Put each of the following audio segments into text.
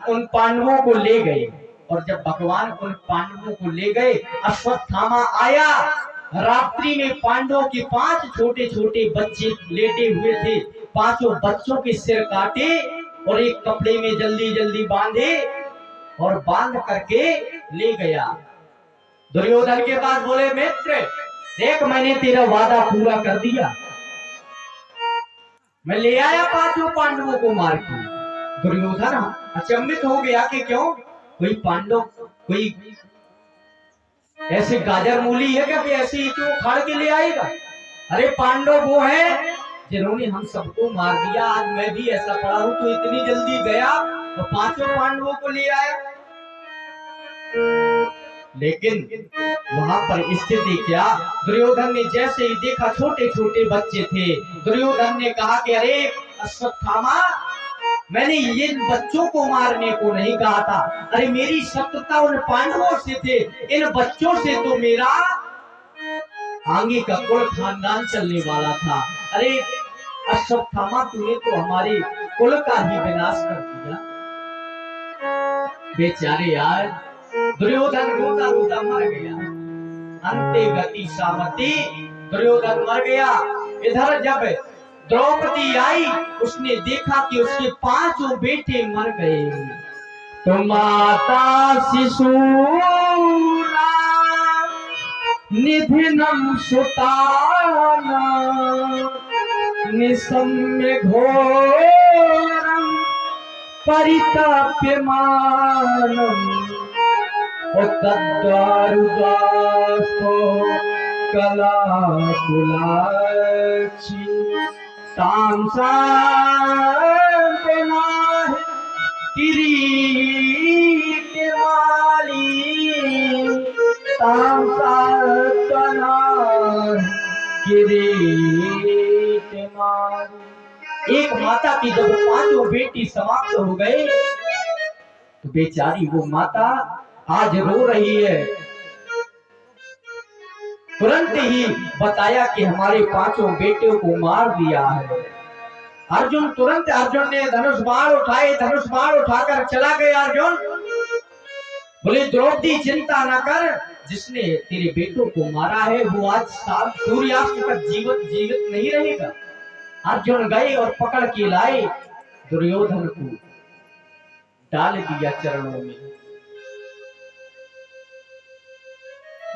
उन पांडवों को ले गए। और जब भगवान उन पांडवों को ले गए, अश्वत्थामा आया। रात्रि में पांडवों के 5 छोटे छोटे बच्चे लेटे हुए थे। 5 बच्चों के सिर काटे और एक कपड़े में जल्दी जल्दी बांधे और बांध करके ले गया। दुर्योधन के पास बोले, मित्र देख, मैंने तेरा वादा पूरा कर दिया, मैं ले आया 5 पांडवों को मार के। दुर्योधन अचंभित हो गया कि क्यों, कोई पांडव कोई ऐसे गाजर मूली है क्या कि ऐसे ही तो उखाड़ के ले आएगा? अरे पांडव वो है जिन्होंने हम सबको मार दिया। आज मैं भी ऐसा पड़ा हूं तो इतनी जल्दी गया और 5 पांडवों को ले आया। लेकिन वहां पर स्थिति क्या, दुर्योधन ने जैसे ही देखा छोटे छोटे बच्चे थे, दुर्योधन ने कहा कि अरे अश्वत्थामा, मैंने ये बच्चों को मारने को नहीं कहा था। अरे मेरी शत्रुता उन पांडवों से थे, इन बच्चों से तो मेरा आगे का कुल खानदान चलने वाला था। अरे अश्वत्थामा, तूने तो हमारे कुल का ही विनाश कर दिया। बेचारे यार, दुर्योधन रोता रोता मर गया। अंते गति सामती, दुर्योधन मर गया। इधर जब द्रौपदी आई, उसने देखा कि उसके 5 बेटे मर गए। तो माता शिशूरा निधिनम सुताना निसम्य घोरम परिताप्यमानम तद्वारुदास्तो कलाकुलाक्षी तामसा किरीट वाली तामसा किरीट वाली। एक माता की जब 5 बेटी समाप्त हो गए तो बेचारी वो माता आज रो रही है। तुरंत ही बताया कि हमारे 5 बेटियों को मार दिया है। अर्जुन ने धनुष बाण उठाए, धनुष बाण उठाकर चला गया। अर्जुन बोले, द्रौपदी चिंता न कर, जिसने तेरे बेटों को मारा है वो आज सूर्यास्त तक जीवित नहीं रहेगा। अर्जुन गए और पकड़ के लाए, दुर्योधन को डाल दिया चरणों में।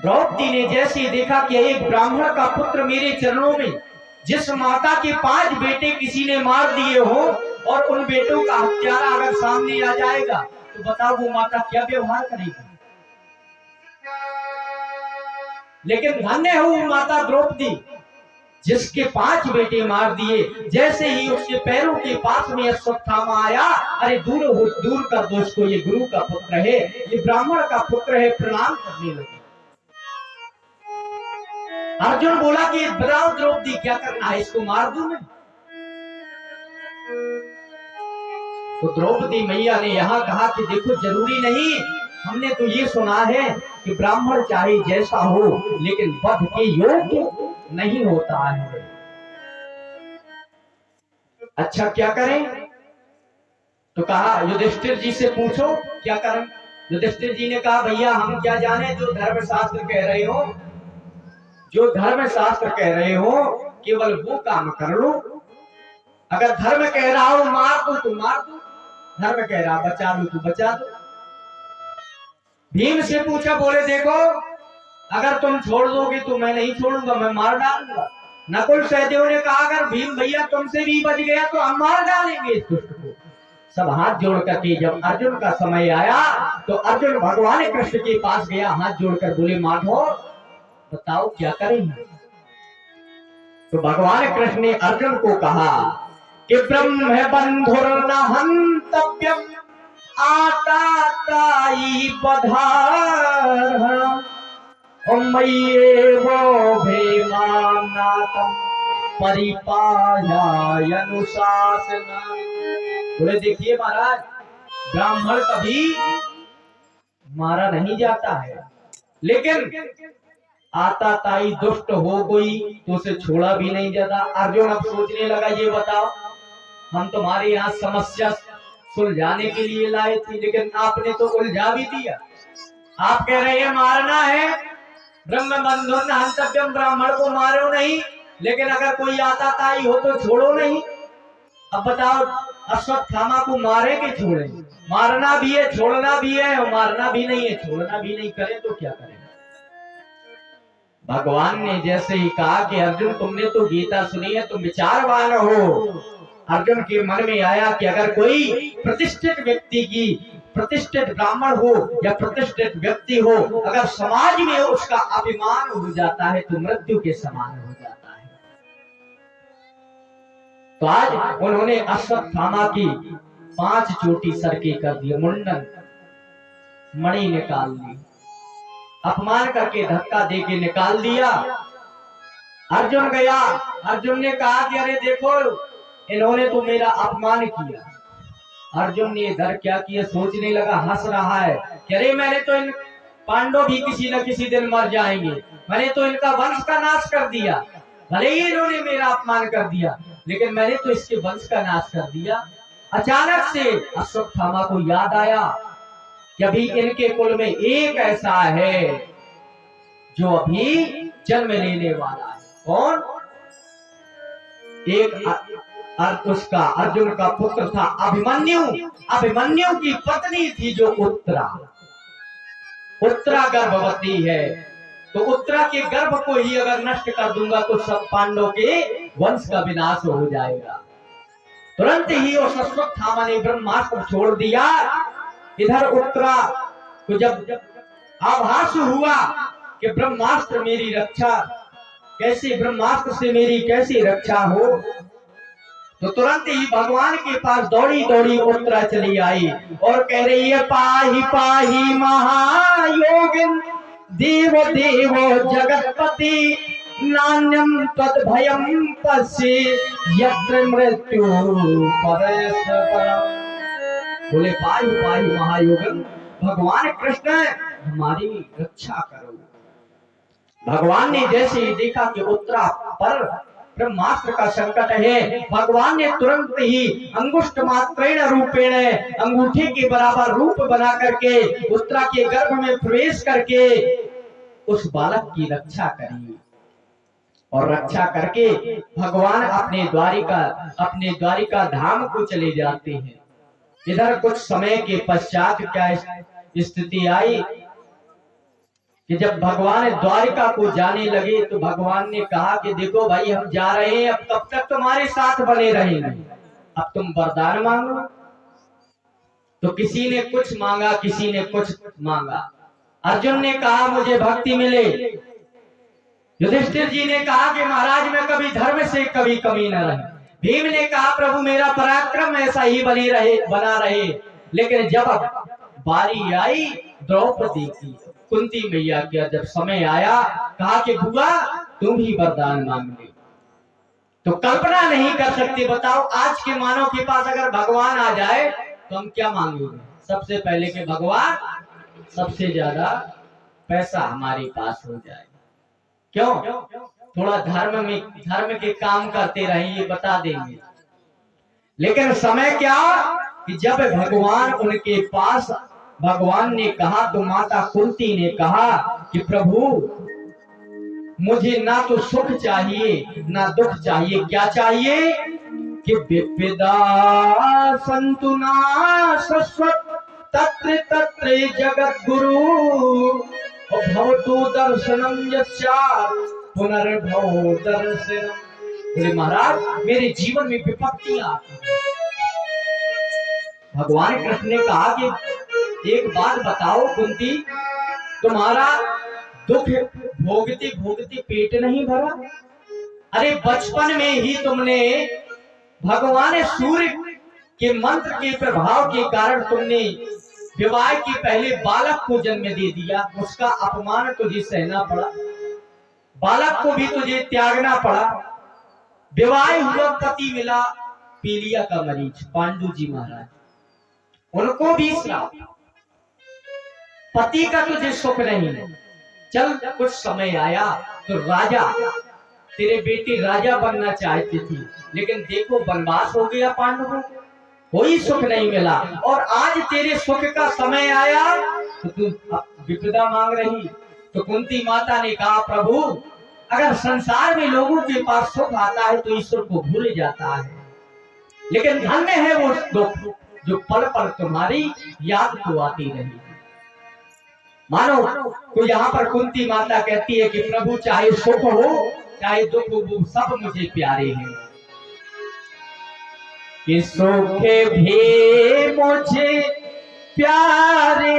द्रौपदी ने जैसे देखा कि एक ब्राह्मण का पुत्र मेरे चरणों में, जिस माता के 5 बेटे किसी ने मार दिए हो और उन बेटों का हत्यारा अगर सामने आ जाएगा तो बताओ वो माता क्या व्यवहार करेगी। लेकिन धन्य है वो माता द्रौपदी जिसके 5 बेटे मार दिए। जैसे ही उसके पैरों के पास में अश्वत्थामा आया, अरे दूर कर दो इसको, ये गुरु का पुत्र है, ये ब्राह्मण का पुत्र है, प्रणाम करने लगे। अर्जुन बोला कि बताओ द्रौपदी क्या करना है, इसको मार दूं मैं? तो द्रौपदी मैया ने यहां कहा कि देखो, जरूरी नहीं, हमने तो ये सुना है कि ब्राह्मण चाहे जैसा हो लेकिन वध के योग्य नहीं होता है। अच्छा क्या करें? तो कहा युधिष्ठिर जी से पूछो क्या करें। युधिष्ठिर जी ने कहा, भैया हम क्या जाने, जो धर्मशास्त्र कह रहे हो, जो धर्मशास्त्र कह रहे हो केवल वो काम कर लो। अगर धर्म कह रहा हो मार दो तो मार दो, धर्म कह रहा बचा लो तो बचा दो। भीम से पूछा, बोले देखो अगर तुम छोड़ दोगे तो मैं नहीं छोड़ूंगा, मैं मार डालूंगा। नकुल सहदेव ने कहा, अगर भीम भैया तुमसे भी बच गया तो हम मार डालेंगे इस दुष्ट को। सब हाथ जोड़ करके जब अर्जुन का समय आया तो अर्जुन भगवान कृष्ण के पास गया, हाथ जोड़कर बोले, माधव बताओ क्या करें। तो भगवान कृष्ण ने अर्जुन को कहा कि ब्रह्म बंधुर्न हन्तव्यम आताताई बधार मय्येवो भेमानातम परिपालयानुशासना। बोले देखिए महाराज, ब्राह्मण कभी मारा नहीं जाता है, लेकिन आताताई दुष्ट हो गई तो उसे छोड़ा भी नहीं जाता। अर्जुन अब सोचने लगा, ये बताओ हम तुम्हारे यहाँ समस्या सुलझाने के लिए लाई थी, लेकिन आपने तो उलझा भी दिया। आप कह रहे हैं मारना है, ब्रह्म बंधुन हंतव्यम, ब्राह्मण को मारो नहीं, लेकिन अगर कोई आताताई हो तो छोड़ो नहीं। अब बताओ अश्वत्थामा को मारे कि छोड़े? मारना भी है, छोड़ना भी है, और मारना भी नहीं है, छोड़ना भी नहीं, करें तो क्या करें? भगवान ने जैसे ही कहा कि अर्जुन तुमने तो गीता सुनी है, तुम विचारवान हो। अर्जुन के मन में आया कि अगर कोई प्रतिष्ठित व्यक्ति की, प्रतिष्ठित ब्राह्मण हो या प्रतिष्ठित व्यक्ति हो, अगर समाज में उसका अभिमान हो जाता है तो मृत्यु के समान हो जाता है। तो आज उन्होंने अश्वत्थामा की 5 चोटी सर के कर दिए, मुंडन मणि निकाल ली, अपमान करके धक्का दे के निकाल दिया। अर्जुन गया, अर्जुन ने कहा कि अरे देखो इन्होंने तो मेरा अपमान किया। अर्जुन ने इधर क्या किया सोचने लगा, हंस रहा है कि अरे मैंने तो इन पांडव भी किसी न किसी दिन मर जाएंगे, मैंने तो इनका वंश का नाश कर दिया। भले ही इन्होंने मेरा अपमान कर दिया, लेकिन मैंने तो इसके वंश का नाश कर दिया। अचानक से अश्वत्थामा को याद आया कि अभी इनके कुल में एक ऐसा है जो अभी जन्म लेने वाला है। कौन? एक उसका अर्जुन का पुत्र था अभिमन्यु। अभिमन्यु की पत्नी थी जो उत्तरा। उत्तरा गर्भवती है, तो उत्तरा के गर्भ को ही अगर नष्ट कर दूंगा तो सब पांडवों के वंश का विनाश हो जाएगा। तुरंत ही उस अश्वत्थामा ने ब्रह्मास्त्र छोड़ दिया। इधर उत्तरा को जब आभास हुआ कि ब्रह्मास्त्र मेरी रक्षा कैसे, ब्रह्मास्त्र से मेरी कैसी रक्षा हो, तो तुरंत ही भगवान के पास दौड़ी दौड़ी उत्तरा चली आई और कह रही है पाहि पाहि महायोगिन देव देव जगतपति नान्यम तद भयम पश्ये यत्र मृत्यु परस्परम। बोले पाहि पाहि महायोगिन, भगवान कृष्ण हमारी रक्षा करो। भगवान ने जैसे ही देखा कि उत्तरा पर ब्रह्मास्त्र का संकट है, भगवान ने तुरंत ही अंगुष्ठ मात्रेण रूपेण, अंगूठे के बराबर रूप बना करके उत्तरा के गर्भ में प्रवेश करके उस बालक की रक्षा करी। और रक्षा करके भगवान अपने द्वारिका धाम को चले जाते हैं। इधर कुछ समय के पश्चात क्या स्थिति आई कि जब भगवान द्वारिका को जाने लगे तो भगवान ने कहा कि देखो भाई हम जा रहे हैं, अब कब तक तुम्हारे साथ बने रहेंगे, अब तुम वरदान मांगो। तो किसी ने कुछ मांगा, किसी ने कुछ मांगा। अर्जुन ने कहा मुझे भक्ति मिले। युधिष्ठिर जी ने कहा कि महाराज मैं कभी धर्म से कभी कमी न रहे। भीम ने कहा प्रभु मेरा पराक्रम ऐसा ही बना रहे। लेकिन जब बारी आई द्रौपदी की, कुंती मैया का जब समय आया, कहा कि बुआ तुम ही वरदान मांग ले। तो कल्पना नहीं कर सकते, बताओ आज के मानव के पास अगर भगवान आ जाए तो हम क्या मांगेंगे? सबसे पहले कि भगवान सबसे ज्यादा पैसा हमारे पास हो जाए। क्यों? थोड़ा धर्म के काम करते रहे, ये बता देंगे। लेकिन समय क्या कि जब भगवान उनके पास, भगवान ने कहा तो माता कुंती ने कहा कि प्रभु मुझे ना तो सुख चाहिए ना दुख चाहिए, क्या चाहिए कि विपदा संतु ना शाश्वत तत्र तत्र जगत गुरु भवतु दर्शनम यस्यात् पुनर्भव दर्शनम। बोले महाराज मेरे जीवन में विपत्तियां आती हैं। भगवान कृष्ण ने कहा कि एक बात बताओ कुंती, तुम्हारा दुख भोगती भोगती पेट नहीं भरा? अरे बचपन में ही तुमने भगवान सूर्य के मंत्र के प्रभाव के कारण तुमने विवाह के पहले बालक को जन्म दे दिया, उसका अपमान तुझे सहना पड़ा, बालक को भी तुझे त्यागना पड़ा। विवाह हुआ, पति मिला पीलिया का मरीज पांडु जी महाराज, उनको भी श्राप, पति का तुझे सुख नहीं। चल कुछ समय आया तो राजा, तेरे बेटी राजा बनना चाहती थी, लेकिन देखो वनवास हो गया पांडवों, कोई सुख नहीं मिला, और आज तेरे सुख का समय आया तो तू विपदा मांग रही। तो कुंती माता ने कहा, प्रभु अगर संसार में लोगों के पास सुख आता है तो ईश्वर को भूल जाता है, लेकिन धन्य है वो दुख जो पल पल तुम्हारी याद को आती रही। मानो तो यहाँ पर कुंती माता कहती है कि प्रभु चाहे सुख हो चाहे दुख हो, वो सब मुझे प्यारे हैं। कि सुख भी मुझे प्यारे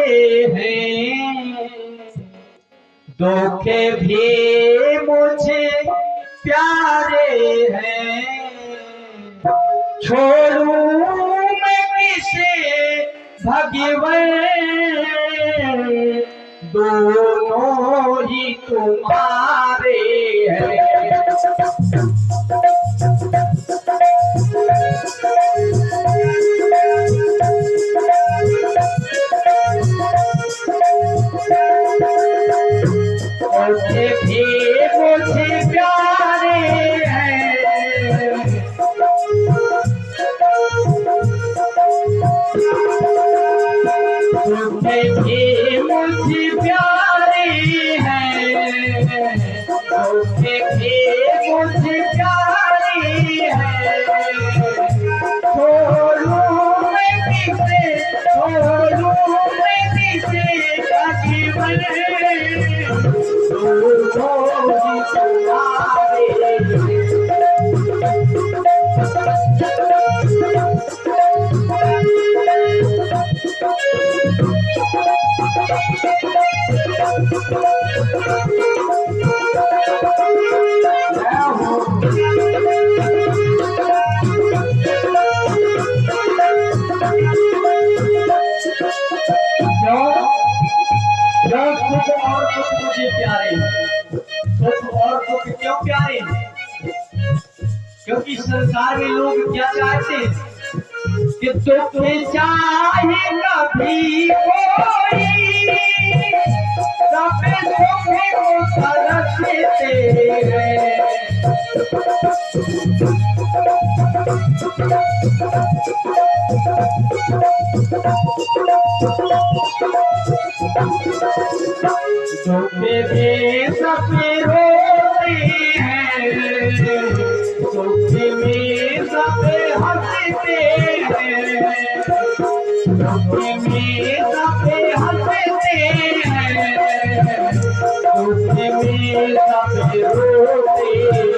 हैं, दुख भी मुझे प्यारे हैं, छोड़ूं मैं किसे भगवन, दोनों ही तुम्हारे हैं। मुझे भी मुझे प्यारे हैं, मुझे भी मुझे प्यारे हैं, मुझे भी मुझे प्यारे हैं, छोड़ूं मैं किसे, छोड़ूं मैं किसे का जीवन, मुझे प्यारे, सुख और दुख क्यों प्यारे? क्योंकि संसार में लोग क्या चाहते हैं कि दुख चाहे कभी कोई, सब सुख को तरसते हैं। दुख में सब रोते हैं, सुख में सब हंसते हैं, दुख में सब हंसते हैं, दुख में सब रोते हैं।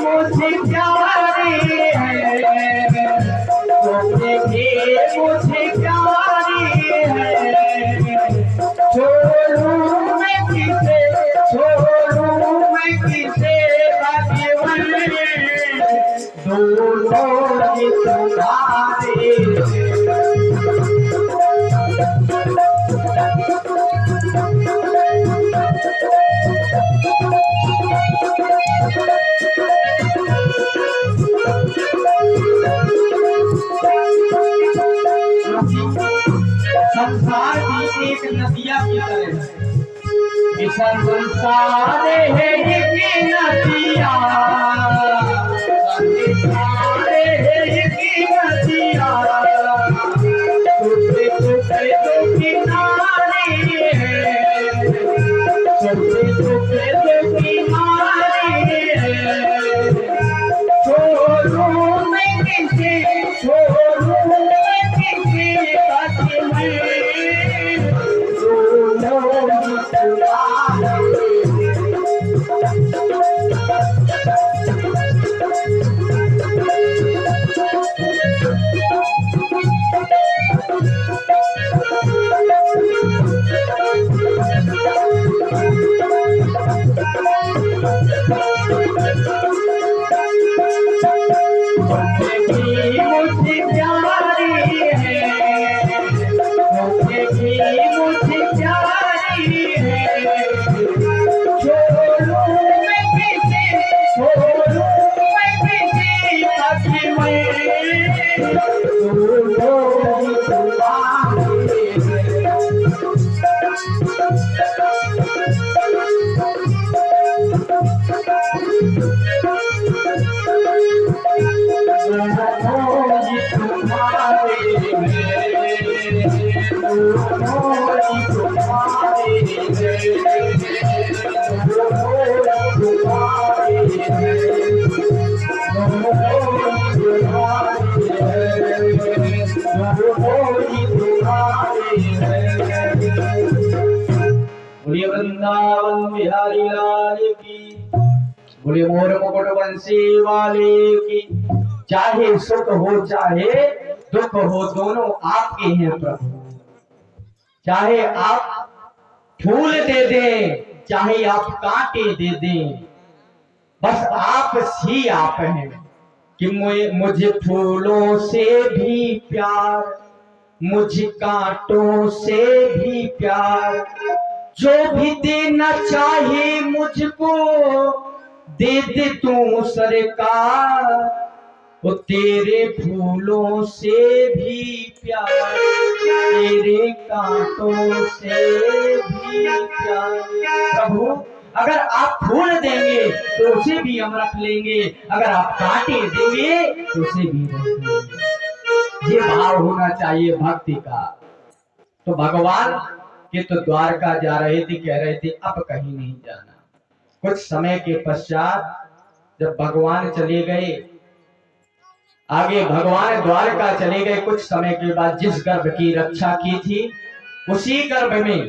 मुझे प्यारे हैं, मुझे प्यारे हैं, छोड़ूं मैं किसे, छोड़ूं मैं किसे भगवन, दोनों ही तुम्हारे हैं। संसार भी एक नदिया की तरह है, संसार है एक नदिया, संसार है एक नदिया, टूटे टूटे दो किनारे हैं, टूटे टूटे दो किनारे हैं, छोड़ूं मैं किसे, छोड़ूं मैं किसे का जीवन, मुझे प्यारी है, मुझे प्यारी है, बोलिए वृंदावन बिहारी लाल की, बोलिए मोर मुकुट बंसी वाले की। चाहे सुख हो चाहे दुख हो, दोनों आपके हैं प्रभु। चाहे आप फूल दे दें, चाहे आप कांटे दे दें, बस आप ही आप हैं। कि मुझे फूलों से भी प्यार, मुझे कांटों से भी प्यार, जो भी देना चाहे मुझको दे दे तू सरकार, वो तेरे फूलों से भी प्यार, तेरे कांटों से भी प्यार। प्रभु अगर आप फूल देंगे तो उसे भी हम रख लेंगे, अगर आप कांटे देंगे तो उसे भी रख लेंगे। ये भाव होना चाहिए भक्ति का। तो भगवान के तो द्वारका जा रहे थे, कह रहे थे अब कहीं नहीं जाना। कुछ समय के पश्चात जब भगवान चले गए, आगे भगवान द्वारका चले गए, कुछ समय के बाद जिस गर्भ की रक्षा की थी उसी गर्भ में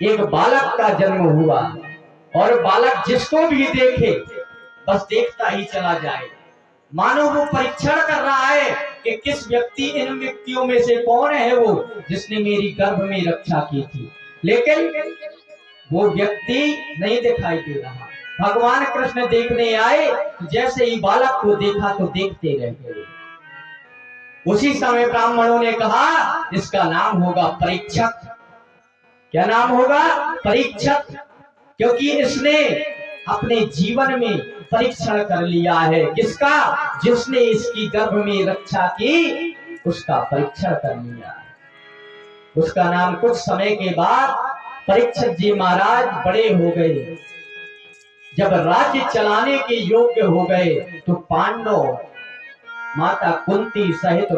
एक बालक का जन्म हुआ। और बालक जिसको भी देखे बस देखता ही चला जाए, मानो वो परीक्षण कर रहा है कि किस व्यक्ति, इन व्यक्तियों में से कौन है वो जिसने मेरी गर्भ में रक्षा की थी। लेकिन वो व्यक्ति नहीं दिखाई दे रहा। भगवान कृष्ण देखने आए, जैसे ही बालक को देखा तो देखते रह गए। उसी समय ब्राह्मणों ने कहा इसका नाम होगा परीक्षक। क्या नाम होगा? परीक्षक। क्योंकि इसने अपने जीवन में परीक्षण कर लिया है। किसका? जिसने इसकी गर्भ में रक्षा की उसका परीक्षण कर लिया। उसका नाम कुछ समय के बाद परीक्षित जी महाराज बड़े हो गए। जब राज्य चलाने के योग्य हो गए तो पांडव माता कुंती सहित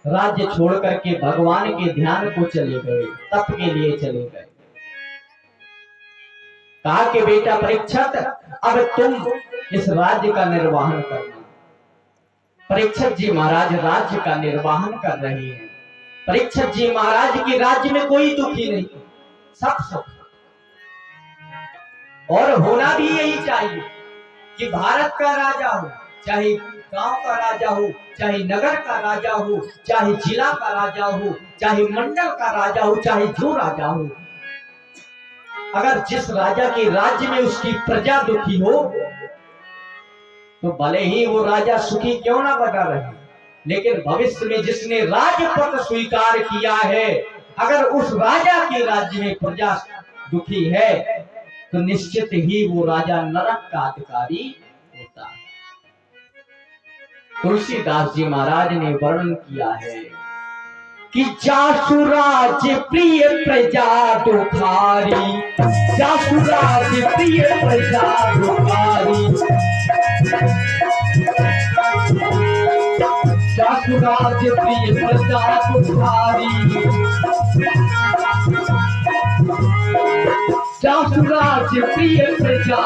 राज्य छोड़ करके भगवान के ध्यान को चले गए, तप के लिए चले गए। कहा कि बेटा परीक्षित अब तुम इस राज्य का निर्वहन करना। परीक्षित जी महाराज राज्य का निर्वहन कर रहे हैं। परीक्षित जी महाराज के राज्य में कोई दुखी नहीं, सब सुख। और होना भी यही चाहिए कि भारत का राजा हो, चाहे गांव का राजा हो, चाहे नगर का राजा हो, चाहे जिला का राजा हो, चाहे मंडल का राजा हो, चाहे जो राजा हो, अगर जिस राजा के राज्य में उसकी प्रजा दुखी हो तो भले ही वो राजा सुखी क्यों ना बना रहे, लेकिन भविष्य में जिसने राजपद स्वीकार किया है, अगर उस राजा के राज्य में प्रजा दुखी है तो निश्चित ही वो राजा नरक का अधिकारी होता है। तुलसीदास जी महाराज ने वर्णन किया है कि जासुराज प्रिय प्रजा दुखारी, जासुराज प्रिय प्रजा दुखारी, जासुराज प्रिय प्रजा दुखारी, जासुराज प्रिय प्रजा